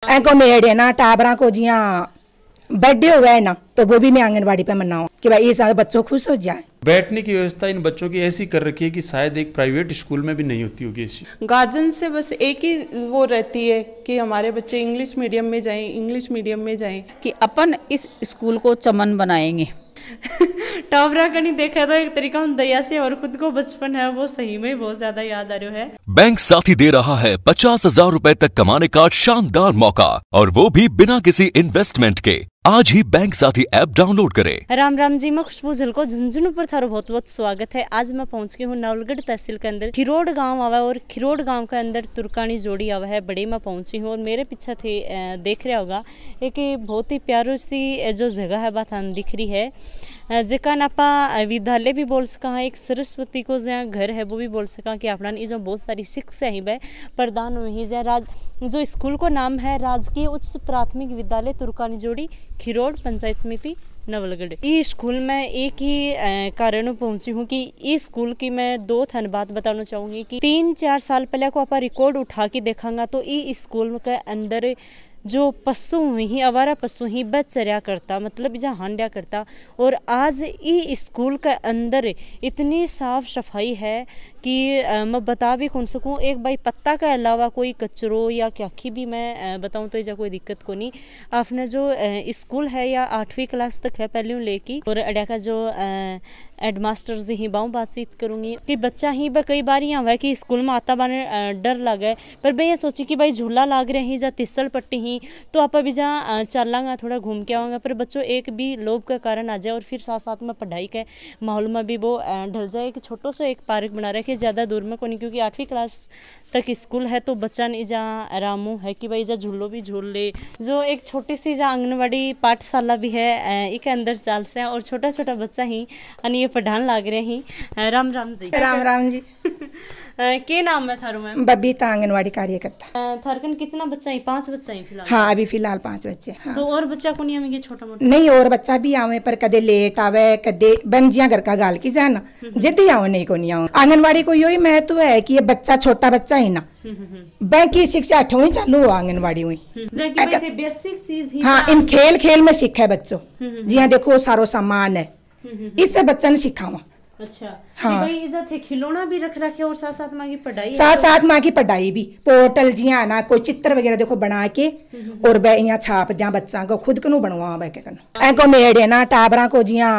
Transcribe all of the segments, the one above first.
को मेरे ना टाबरा को जिया बर्थडे हो गया है ना, तो वो भी मैं आंगनवाड़ी पे मनाऊं कि भाई ये सारे बच्चों खुश हो जाए। बैठने की व्यवस्था इन बच्चों की ऐसी कर रखी है कि शायद एक प्राइवेट स्कूल में भी नहीं होती होगी ऐसी। गार्जियन से बस एक ही वो रहती है कि हमारे बच्चे इंग्लिश मीडियम में जाएं, इंग्लिश मीडियम में जाएं, कि अपन इस स्कूल को चमन बनाएंगे। टावरा का नहीं देखा तो एक तरीका हम दया से और खुद को बचपन है वो सही में बहुत ज्यादा याद आ रहा है। बैंक साथी दे रहा है 50,000 रुपए तक कमाने का शानदार मौका, और वो भी बिना किसी इन्वेस्टमेंट के। आज ही बैंक साथी ऐप डाउनलोड करें। राम राम जी, मैं खुशबू झलको झुंझुनू पर थारो बहुत बहुत स्वागत है। आज मैं पहुंच गई हूँ नवलगढ़ तहसील के अंदर खिरोड़ गांव आवा है, और खिरोड़ गांव के अंदर तुर्कानी जोड़ी आवा है। बड़ी मैं पहुंची हूँ और मेरे पीछे थे देख रहा होगा एक बहुत ही प्यारो सी जो जगह है बात दिख रही है, जिका आपा विद्यालय भी बोल सका, एक सरस्वती को जहाँ घर है वो भी बोल सका कि अपना जो बहुत सारी शिक्षा ही है प्रदान हुई है। जो स्कूल को नाम है राजकीय उच्च प्राथमिक विद्यालय तुर्कानी जोड़ी खिरोड़ पंचायत समिति नवलगढ़। इस स्कूल में एक ही कारण पहुंची हूँ कि इस स्कूल की मैं दो थन बात बताना चाहूँगी कि 3-4 साल पहले को आप रिकॉर्ड उठा के देखांगा तो इस स्कूल के अंदर जो पशु ही आवारा पशु ही बचर्या करता, मतलब जहाँ हांड्या करता। और आज ई स्कूल के अंदर इतनी साफ सफाई है कि मैं बता भी कौन सकूँ। एक भाई पत्ता के अलावा कोई कचरो या क्या भी मैं बताऊँ तो ऐसा कोई दिक्कत को नहीं। आपने जो स्कूल है या 8वीं क्लास तक है पहले लेके, और अड्या का जो हेडमास्टर जी ही बाऊ बातचीत करूँगी कि बच्चा ही कई बार यहाँ है कि स्कूल में आता बाने डर लगे, पर भाई ये सोची कि भाई झूला लाग रहे हैं या तिसल पट्टी ही तो आप अभी जहाँ चलांगा थोड़ा घूम के आवांगा, पर बच्चों एक भी लोभ का कारण आ जाए और फिर साथ साथ में पढ़ाई के माहौल में भी वो ढल जाए। कि छोटो सो एक पार्क बना रखे ज़्यादा दूर में को नहीं, क्योंकि 8वीं क्लास तक स्कूल है तो बच्चा नहीं जहाँ आरामू है कि भाई जहाँ झूलो भी झूल ले। जो एक छोटी सी जहाँ आंगनवाड़ी पाठशाला भी है एक अंदर चाल से, और छोटा छोटा बच्चा ही ये पढ़ान लाग रहे हैं। राम राम जी। राम राम जी। के नाम है थारू मैम? बबीता आंगनवाड़ी कार्यकर्ता। थारकन कितना बच्चा ही? 5 बच्चा ही फिलहाल? हाँ अभी फिलहाल 5 बच्चे। हाँ। तो और बच्चा को नहीं आवेंगे छोटा मोटा? नहीं और बच्चा भी आवे, पर कदे लेट आवे कदे बंजिया घर का गाल की जाना जिद्दी आओ नहीं को नहीं आओ। आंगनवाड़ी को यही महत्व है कि ये बच्चा छोटा बच्चा ही ना बैंक की शिक्षा 8वीं चालू हो आंगनवाड़ी हुई। बेसिक चीज। हाँ इन खेल खेल में सीखा है बच्चों, जी हाँ देखो सारो सामान है इससे बच्चा ने सीखा। अच्छा हाँ भाई थे खिलौना भी रख रखे और साथ साथ माँ की पढ़ाई, साथ साथ माँ की पढ़ाई भी पोर्टल जी ना कोई चित्र वगैरह देखो बना के और यहाँ छाप दिया बच्चा को खुद को बनवा को मेरे ना टाबरा को जिया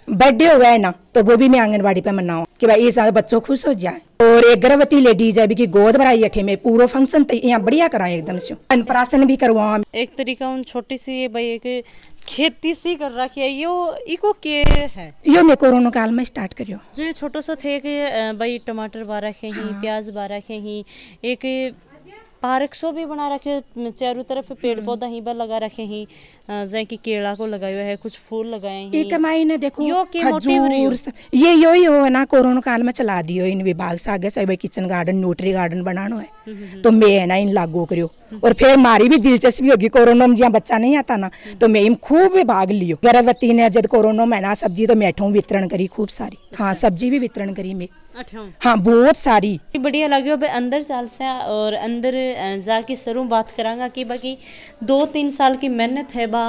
बर्थडे हो गया है ना, तो वो भी मैं आंगनवाड़ी पे मनाऊं कि भाई ये सारे बच्चों खुश हो जाए। और एक गर्भवती लेडीज है की गोद भराई अठे में पूरा फंक्शन यहाँ बढ़िया कराए एकदम से, अनप्राशन भी करवा। एक तरीका उन छोटी सी भाई एक खेती सी कर रखी है यो इको के है यो मैं कोरोना काल में स्टार्ट करियो। जो ये छोटो सा थे कि भाई टमाटर बा रखे ही, प्याज बा रखे ही, एक पार्क सो भी बना रखे, चारों तरफ पेड़ पौधा ही लगा रखे ही, जैसे कि केला को लगाया है, कुछ फूल लगाए हैं। एक कमाई ने देखो यो के ये यो ही हो ना कोरोना काल में चला दियो इन विभाग से आगे सब किचन गार्डन न्यूट्री गार्डन बनाना है, तो मैं ना इन लागू करियो। और फिर मारी भी दिलचस्पी होगी कोरोना में जहाँ बच्चा नहीं आता ना, तो मैं इन खूब भाग लियो। गर्भवती ने जब कोरोना में ना सब्जी तो मैठों वितरण करी खूब सारी। हाँ सब्जी भी वितरण करी मैं। हाँ बहुत सारी बढ़िया लगे। अंदर चाल से और अंदर जाके सरूं बात करांगा कि बाकी 2-3 साल की मेहनत है बा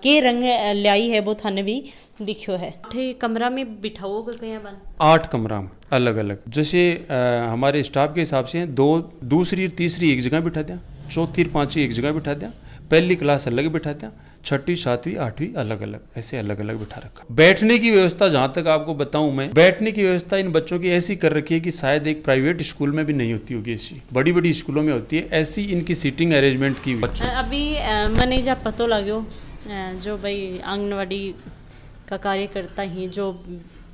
के रंग लाई है वो थाने भी दिखो है। कमरा में बिठाओगे कहीं बन 8 कमरा में अलग अलग, जैसे हमारे स्टाफ के हिसाब से 2 दूसरी तीसरी एक जगह बिठा दिया, चौथी 5वीं एक जगह बिठा दिया, पहली क्लास अलग बिठा दिया, 6वीं 7वीं 8वीं अलग अलग, ऐसे अलग अलग बिठा रखा। बैठने की व्यवस्था जहाँ तक आपको बताऊं मैं, बैठने की व्यवस्था इन बच्चों की ऐसी कर रखी है कि शायद एक प्राइवेट स्कूल में भी नहीं होती होगी ऐसी, बड़ी बड़ी स्कूलों में होती है ऐसी इनकी सीटिंग अरेंजमेंट की बच्चों। अभी मैंने जब पतो लगो जो भाई आंगनवाड़ी का कार्य करता ही जो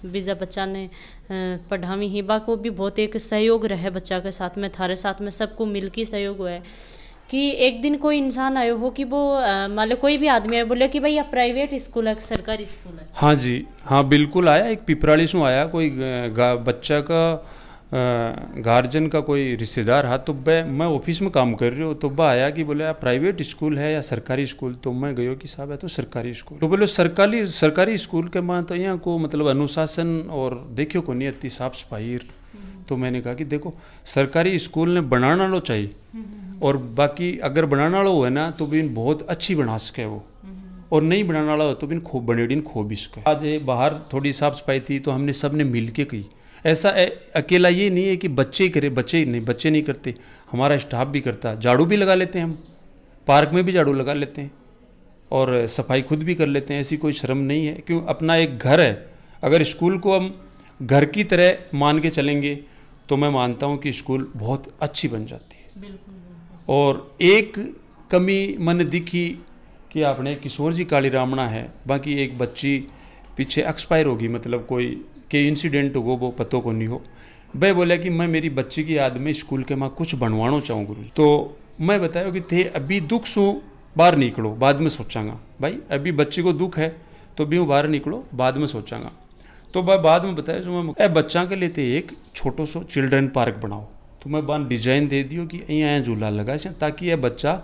बीजा बच्चा ने पढ़ावी ही बा को भी बहुत एक सहयोग रहे बच्चा के साथ में, थारे साथ में सबको मिलकर सहयोग हुआ है। कि एक दिन कोई इंसान आयो हो कि वो मान लो कोई भी आदमी है बोले कि भाई यह प्राइवेट स्कूल है सरकारी स्कूल है? हाँ जी हाँ बिल्कुल आया, एक पिपराली से आया कोई बच्चा का गार्जियन का कोई रिश्तेदार हा, तो मैं ऑफिस में काम कर रही हूँ, तो वह आया कि बोले प्राइवेट स्कूल है या सरकारी स्कूल, तो मैं गयो कि साहब है तो सरकारी स्कूल। तो बोले सरकारी स्कूल के मां तो यहाँ को मतलब अनुशासन और देखियो को नहीं इतनी साफ सफाई। तो मैंने कहा कि देखो सरकारी स्कूल ने बनाना लो चाहिए, और बाकी अगर बनाने वाला हो ना तो भी बहुत अच्छी बना सके वो, और नहीं बनाने वाला हो तो भी खूब बनेड़ी खो भी सके। आज बाहर थोड़ी साफ सफाई थी तो हमने सब ने मिल के की। ऐसा अकेला ये नहीं है कि बच्चे ही करे, बच्चे नहीं करते, हमारा स्टाफ भी करता है। झाड़ू भी लगा लेते हैं हम, पार्क में भी झाड़ू लगा लेते हैं और सफाई खुद भी कर लेते हैं, ऐसी कोई शर्म नहीं है। क्यों, अपना एक घर है। अगर स्कूल को हम घर की तरह मान के चलेंगे तो मैं मानता हूँ कि स्कूल बहुत अच्छी बन जाती है। और एक कमी मन दिखी कि आपने किशोर जी काली रामना है, बाकी एक बच्ची पीछे एक्सपायर होगी, मतलब कोई के इंसिडेंट हो वो पतों को नहीं हो। वह बोला कि मैं मेरी बच्ची की याद में स्कूल के माँ कुछ बनवाना चाहूँ गुरु। तो मैं बताया कि थे अभी दुख सो बाहर निकलो, बाद में सोचांगा। भाई अभी बच्चे को दुख है तो भी वो बाहर निकलो, बाद में सोचांगा। तो बाद में बताया जो मैं बच्चा के लिए थे एक छोटो सो चिल्ड्रन पार्क बनाओ। तो मैं बान डिजाइन दे दियो कि यहाँ झूला लगा ताकि यह बच्चा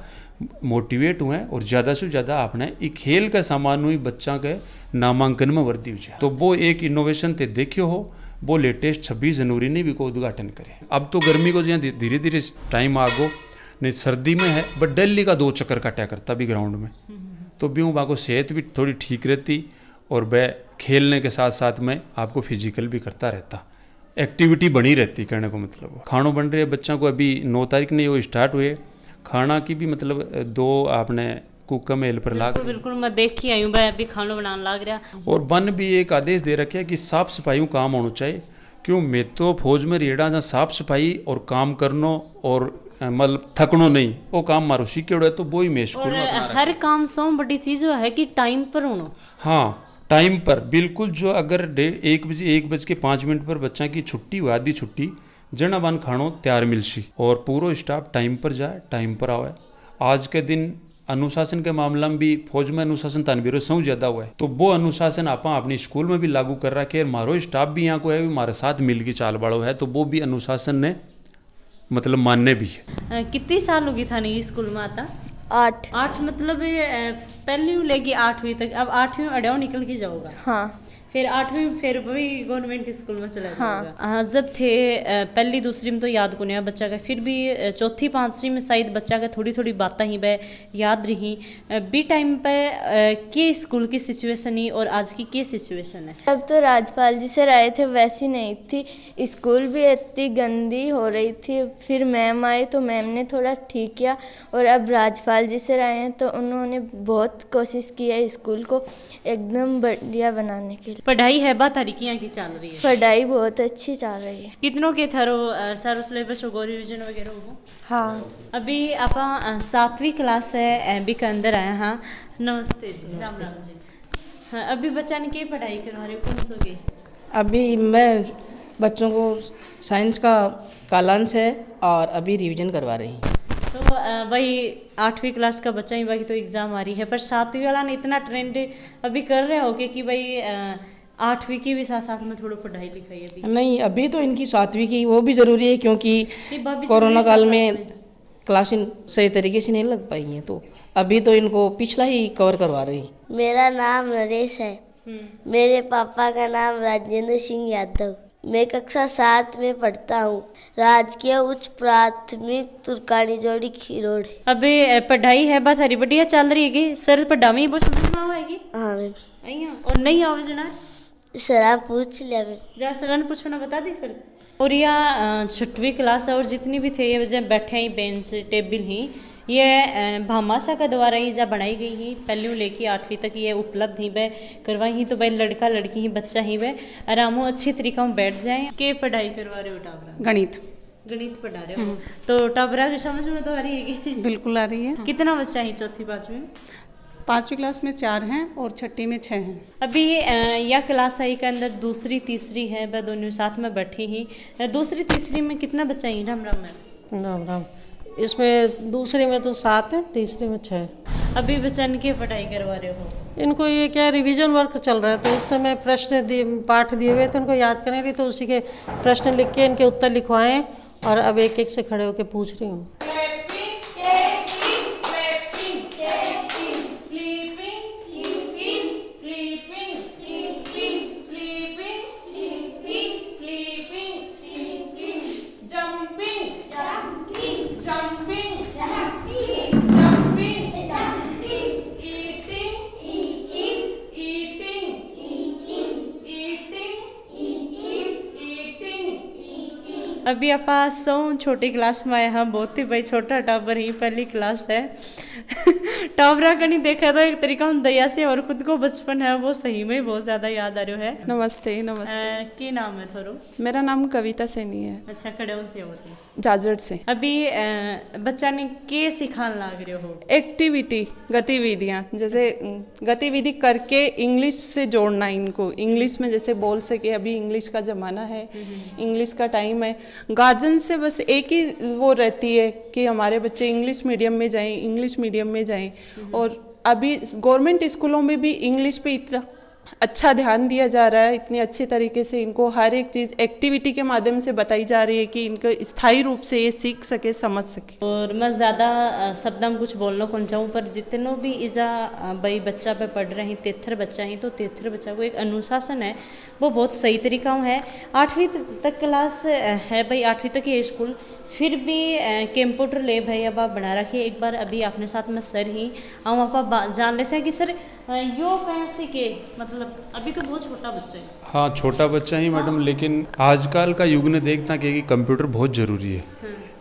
मोटिवेट हुए और ज़्यादा से ज़्यादा आपने ये खेल का सामान हुई बच्चा के नामांकन में वर्दी हुई। तो वो एक इनोवेशन ते देखियो हो, वो लेटेस्ट 26 जनवरी ने भी को उद्घाटन करे। अब तो गर्मी को धीरे धीरे टाइम आगो, नहीं सर्दी में है बट डेली का 2 चक्कर काटा करता भी ग्राउंड में, तो भी वहाँ को सेहत भी थोड़ी ठीक रहती और वह खेलने के साथ साथ में आपको फिजिकल भी करता रहता, एक्टिविटी बनी रहती। कहने को मतलब खानों बन रहे बच्चों को, अभी 9 तारीख ने वो स्टार्ट हुए खाना की भी, मतलब 2 आपने कुक में हेल्पर लाग। बिल्कुल मैं देख के आई हूँ भाई, अभी खाना बनाने लग रहा। और वन भी एक आदेश दे रखे कि साफ सफाई काम होना चाहिए। क्यों, मैं तो फौज में रेड़ा जहाँ साफ सफाई और काम करनो और मतलब थकनो नहीं, वो काम मारो सीखे है तो वो ही मैं स्कूल में हर काम सौ बड़ी चीज है कि टाइम पर होना। हाँ टाइम पर बिल्कुल। जो अगर 1:05 पर बच्चा की छुट्टी हुआ, आधी छुट्टी जना बन खानो तैयार मिलसी और पूरा स्टाफ टाइम पर जाए, टाइम पर आवे। आज के दिन अनुशासन के मामला में भी फौज में अनुशासन तानवीरों से ज़्यादा हुआ है, तो वो अनुशासन आप अपनी स्कूल में भी लागू कर रखे है। मारो स्टाफ भी यहाँ को है, हमारे साथ मिल के चाल बाड़ो है, तो वो भी अनुशासन ने मतलब मानने भी है। कितनी साल होगी था नहीं स्कूल में आता? 8 मतलब पहली लेगी 8वीं तक। अब 8वीं अड्याओ निकल के जाओगा। हाँ, फिर 8वीं फिर वही गवर्नमेंट स्कूल में चला जाएगा। हाँ, जब थे पहली दूसरी में तो याद को नहीं बच्चा का, फिर भी 4थी 5वीं में शायद बच्चा का थोड़ी थोड़ी बातें ही वह याद रही। बी टाइम पे के स्कूल की सिचुएशन ही और आज की क्या सिचुएशन है? अब तो राजपाल जी सर आए थे वैसी नहीं थी, स्कूल भी इतनी गंदी हो रही थी। फिर मैम आई तो मैम ने थोड़ा ठीक किया और अब राजपाल जी सर आए हैं तो उन्होंने बहुत कोशिश की है स्कूल को एकदम बढ़िया बनाने के लिए। पढ़ाई है बात तरीकियाँ की चल रही है? पढ़ाई बहुत अच्छी चल रही है। कितनों के थारो सारो सिलेबस हो रिविजन वगैरह हो? हाँ, अभी आप 7वीं क्लास है एमबी के अंदर आए। हाँ नमस्ते, राम राम जी। हाँ, अभी बच्चा ने क्या पढ़ाई करवा रहे हो, कौन सो के? अभी मैं बच्चों को साइंस का कालांश है और अभी रिवीजन करवा रही हूँ। तो भाई 8वीं क्लास का बच्चा ही, बाकी तो एग्ज़ाम आ रही है, पर 7वीं वाला ने इतना ट्रेंड अभी कर रहे हो कि भाई 8वीं की भी साथ साथ में थोड़ा पढ़ाई लिखाई अभी? नहीं, अभी तो इनकी 7वीं की वो भी ज़रूरी है क्योंकि कोरोना काल में क्लासें सही तरीके से नहीं लग पाई हैं, तो अभी तो इनको पिछला ही कवर करवा रही। मेरा नाम नरेश है। मेरे पापा का नाम राजेंद्र सिंह यादव। मैं कक्षा 7 में पढ़ता हूँ, राजकीय उच्च प्राथमिक तुर्कानी जोड़ी खिरोड़। अबे पढ़ाई है बात हरी बढ़िया चल रही है? सर पढ़ावी बहुत समझ में आएगी? हाँ मैम। और नहीं आवे जना सर पूछ लिया मैम। जा सर ने पूछो ना, बता दी सर। और यह 6वीं क्लास है और जितनी भी थे ये जब बैठे ही बेंच टेबल ही ये भामाशाह का द्वारा ही जब बनाई गई ही, पहली लेके 8वीं तक ये उपलब्ध ही वह करवाई ही, तो भाई लड़का लड़की ही बच्चा ही वह आरामो अच्छी तरीका में बैठ जाए। के पढ़ाई करवा रहे हो टाबरा? गणित पढ़ा रहे हो, तो टाबरा की समझ में तो आ रही है? बिल्कुल आ रही है। कितना बच्चा ही 4थी 5वीं? 5वीं क्लास में 4 हैं और 6ठी में 6 हैं। अभी यह क्लास आई के अंदर 2री 3री है, वह दोनों साथ में बैठी ही। 2री 3री में कितना बच्चा ही? राम राम मैम। राम राम। इसमें 2री में तो 7 है, 3री में 6 है। अभी बच्चन की पढ़ाई करवा रहे हो? इनको ये क्या रिवीजन वर्क चल रहा है, तो इस समय प्रश्न पाठ दिए हुए थे, उनको याद करने रही, तो उसी के प्रश्न लिख के इनके उत्तर लिखवाएं और अब एक एक से खड़े होकर पूछ रही हूँ। अभी आप सौ छोटी क्लास में आए हैं, बहुत ही भाई छोटा टाबर ही, पहली क्लास है। टाबरा का नहीं देखा तो एक तरीका हम दया से और खुद को बचपन है वो सही में बहुत ज्यादा याद आ रहा है। नमस्ते। नमस्ते। की नाम है थोरो? मेरा नाम कविता सैनी है। अच्छा, कड़े से होती जाजड़ से। अभी बच्चा ने के सिखाने लग रहे हो? एक्टिविटी, गतिविधियाँ, जैसे गतिविधि करके इंग्लिश से जोड़ना, इनको इंग्लिश में जैसे बोल सके। अभी इंग्लिश का ज़माना है, इंग्लिश का टाइम है। गार्जियन से बस एक ही वो रहती है कि हमारे बच्चे इंग्लिश मीडियम में जाएं, इंग्लिश मीडियम में जाएं। और अभी गवर्नमेंट स्कूलों में भी इंग्लिश पे इतना अच्छा ध्यान दिया जा रहा है, इतने अच्छे तरीके से इनको हर एक चीज़ एक्टिविटी के माध्यम से बताई जा रही है कि इनको स्थायी रूप से ये सीख सके, समझ सके। और मैं ज़्यादा शब्द में कुछ बोलना कौन चाहूँ, पर जितनों भी इजा भाई बच्चा पे पढ़ रहे हैं, 73 बच्चा ही, तो 73 बच्चा को एक अनुशासन है वो बहुत सही तरीका है। 8वीं तक क्लास है भाई, 8वीं तक ये स्कूल, फिर भी कंप्यूटर लैब है अब आप बना रखिए। एक बार अभी अपने साथ में सर ही हम आप जान ले कि सर यो कैसे के, मतलब अभी तो बहुत छोटा बच्चा है। हाँ, छोटा बच्चा ही मैडम, लेकिन आजकल का युग ने देखता कि कंप्यूटर बहुत ज़रूरी है।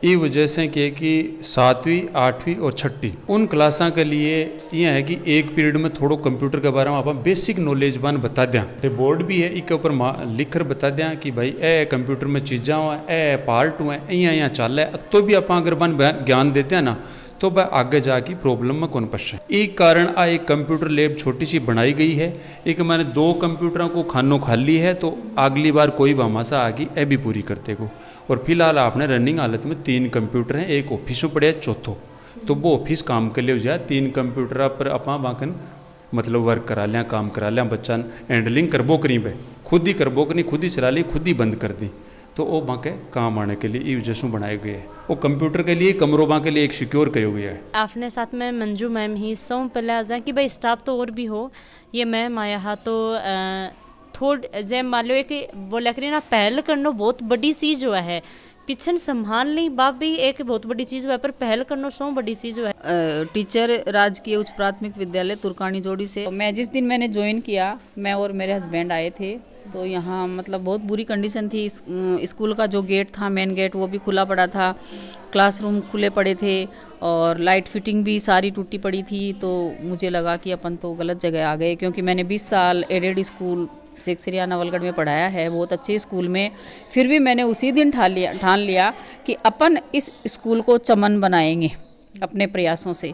ये वजह से कि 7वीं 8वीं और 6ठी उन क्लासा के लिए यह है कि एक पीरियड में थोड़ा कंप्यूटर के बारे में आप बेसिक नॉलेज बान बता दें। बोर्ड भी है, इसके ऊपर लिख कर बता दें कि भाई ए कंप्यूटर में चीज़ा हुआ, ए पार्ट हुआ, यहाँ चल है, तो भी आप अगर बन ज्ञान देते हैं ना तो वह आगे जाके प्रॉब्लम में कौन पड़े। एक कारण आ एक कंप्यूटर लैब छोटी सी बनाई गई है। एक मैंने 2 कंप्यूटरों को खानो खाली है, तो अगली बार कोई भामाशा आगी ए भी पूरी करते को। और फिलहाल आपने रनिंग हालत में 3 कंप्यूटर हैं, एक ऑफिस में पड़े है, चौथो तो वो ऑफिस काम के लिए हो जाए। 3 कंप्यूटर पर अपना बाकन मतलब वर्क करा लिया, काम करा लिया, बच्चा हैंडलिंग करबो करी भाई, खुद ही करबो करी, खुद ही चला ली, खुद ही बंद कर दी, तो वो वहाँ के काम आने के लिए ये जैसों बनाए गए हैं। वो कंप्यूटर के लिए कमरों वहाँ के लिए एक सिक्योर किया गया है। आपने साथ में मंजू मैम ही सौ पहले आ जाए कि भाई स्टाफ तो और भी हो, ये मैम आया हा तो थोड़ जय मान लो एक बोला करिए ना, पहल करना बहुत बड़ी चीज़ हुआ है, किचन संभाल ली बाप भी एक बहुत बड़ी चीज़ हुआ है, पर पहल करना सौ बड़ी चीज़ हुआ है। टीचर राजकीय उच्च प्राथमिक विद्यालय तुर्कानी जोड़ी से मैं जिस दिन मैंने ज्वाइन किया, मैं और मेरे हस्बैंड आए थे, तो यहाँ मतलब बहुत बुरी कंडीशन थी। स्कूल का जो गेट था, मेन गेट, वो भी खुला पड़ा था, क्लासरूम खुले पड़े थे और लाइट फिटिंग भी सारी टूटी पड़ी थी। तो मुझे लगा कि अपन तो गलत जगह आ गए, क्योंकि मैंने 20 साल एडेड स्कूल सेक्सरिया नवलगढ़ में पढ़ाया है, बहुत अच्छे स्कूल में। फिर भी मैंने उसी दिन ठान लिया कि अपन इस स्कूल को चमन बनाएंगे अपने प्रयासों से।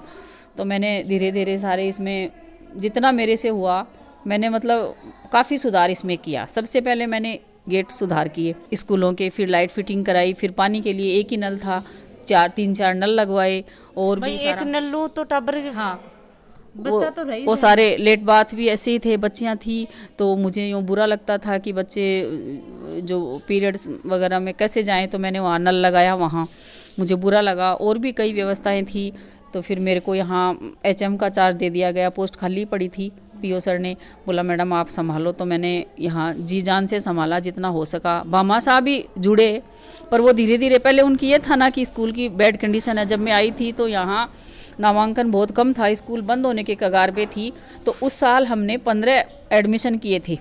तो मैंने धीरे धीरे सारे इसमें जितना मेरे से हुआ, मैंने मतलब काफ़ी सुधार इसमें किया। सबसे पहले मैंने गेट सुधार किए स्कूलों के, फिर लाइट फिटिंग कराई, फिर पानी के लिए एक ही नल था, 3-4 नल लगवाए। और भी एक नल लो तो टाबर, हाँ बच्चा तो रही, वो सारे लेट बाथ भी ऐसे ही थे, बच्चियां थी। तो मुझे यूँ बुरा लगता था कि बच्चे जो पीरियड्स वगैरह में कैसे जाएं, तो मैंने वहाँ नल लगाया, वहाँ मुझे बुरा लगा। और भी कई व्यवस्थाएं थी, तो फिर मेरे को यहाँ HM का चार्ज दे दिया गया, पोस्ट खाली पड़ी थी। PO सर ने बोला मैडम आप संभालो, तो मैंने यहाँ जी जान से संभाला जितना हो सका। भामा साहब भी जुड़े, पर वो धीरे धीरे, पहले उनकी ये था ना कि स्कूल की बैड कंडीशन है। जब मैं आई थी तो यहाँ नामांकन बहुत कम था, स्कूल बंद होने के कगार पे थी, तो उस साल हमने 15 एडमिशन किए थे।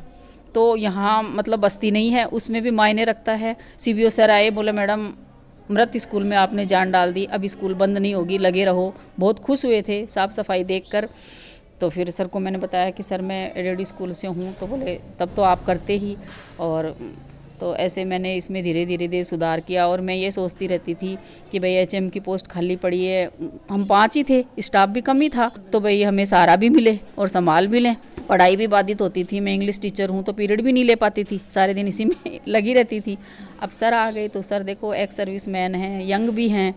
तो यहाँ मतलब बस्ती नहीं है, उसमें भी मायने रखता है। CBO सर आए, बोले मैडम मृत स्कूल में आपने जान डाल दी, अब स्कूल बंद नहीं होगी, लगे रहो। बहुत खुश हुए थे साफ़ सफाई देखकर। तो फिर सर को मैंने बताया कि सर मैं एडेड स्कूल से हूँ, तो बोले तब तो आप करते ही। और तो ऐसे मैंने इसमें धीरे धीरे सुधार किया। और मैं ये सोचती रहती थी कि भाई HM की पोस्ट खाली पड़ी है, हम 5 ही थे, स्टाफ भी कम ही था, तो भाई हमें सहारा भी मिले और संभाल भी लें। पढ़ाई भी बाधित होती थी, मैं इंग्लिश टीचर हूँ, तो पीरियड भी नहीं ले पाती थी, सारे दिन इसी में लगी रहती थी। अब सर आ गए, तो सर देखो एक्स सर्विस मैन हैं, यंग भी हैं,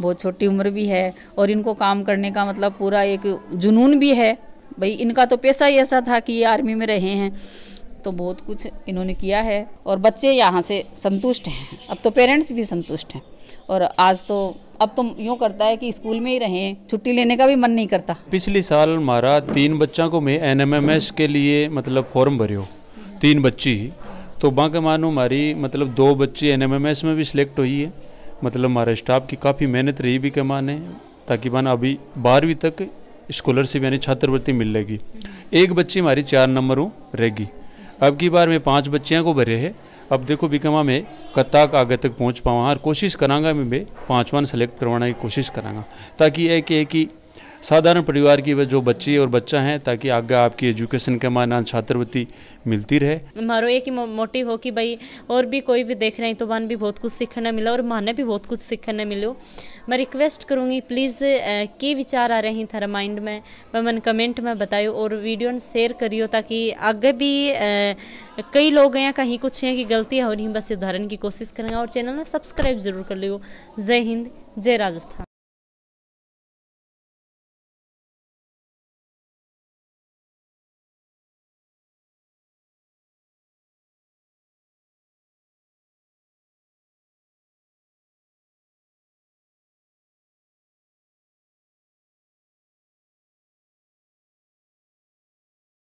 बहुत छोटी उम्र भी है, और इनको काम करने का मतलब पूरा एक जुनून भी है। भाई इनका तो पेशा ही ऐसा था कि ये आर्मी में रहे हैं, तो बहुत कुछ इन्होंने किया है। और बच्चे यहाँ से संतुष्ट हैं, अब तो पेरेंट्स भी संतुष्ट हैं। और आज तो अब तो यूँ करता है कि स्कूल में ही रहें, छुट्टी लेने का भी मन नहीं करता। पिछले साल हमारा 3 बच्चा को मैं NMMS के लिए मतलब फॉर्म भरे हो, 3 बच्ची, तो बाकी मानो हमारी मतलब 2 बच्ची NMMS में भी सिलेक्ट हुई है। मतलब हमारे स्टाफ की काफ़ी मेहनत रही भी के माने, ताकि माना अभी 12वीं तक स्कॉलरशिप यानी छात्रवृत्ति मिल लेगी। एक बच्ची हमारी 4 नंबरों रहेगी। अब की बार में 5 बच्चियाँ को भरे है, अब देखो बिकमा में कत्ताक आगे तक पहुँच पाऊँ और कोशिश करांगा मैं 5वां सेलेक्ट करवाने की कोशिश करांगा, ताकि एक ही साधारण परिवार की जो बच्ची और बच्चा हैं, ताकि आगे आपकी एजुकेशन के माना छात्रवृत्ति मिलती रहे। हमारो एक ही मोटिव हो कि भाई और भी कोई भी देख रहे हैं तो मान भी बहुत कुछ सीखने मिला और माने भी बहुत कुछ सीखने मिलो। मैं रिक्वेस्ट करूँगी प्लीज़ के विचार आ रहे हैं थारा माइंड में वह मन कमेंट में बताओ और वीडियो शेयर करियो, ताकि आगे भी कई लोग हैं कहीं कुछ हैं कि गलतियाँ हो रही हैं, बस सुधारने की कोशिश करेंगे। और चैनल में सब्सक्राइब जरूर कर लियो। जय हिंद, जय राजस्थान।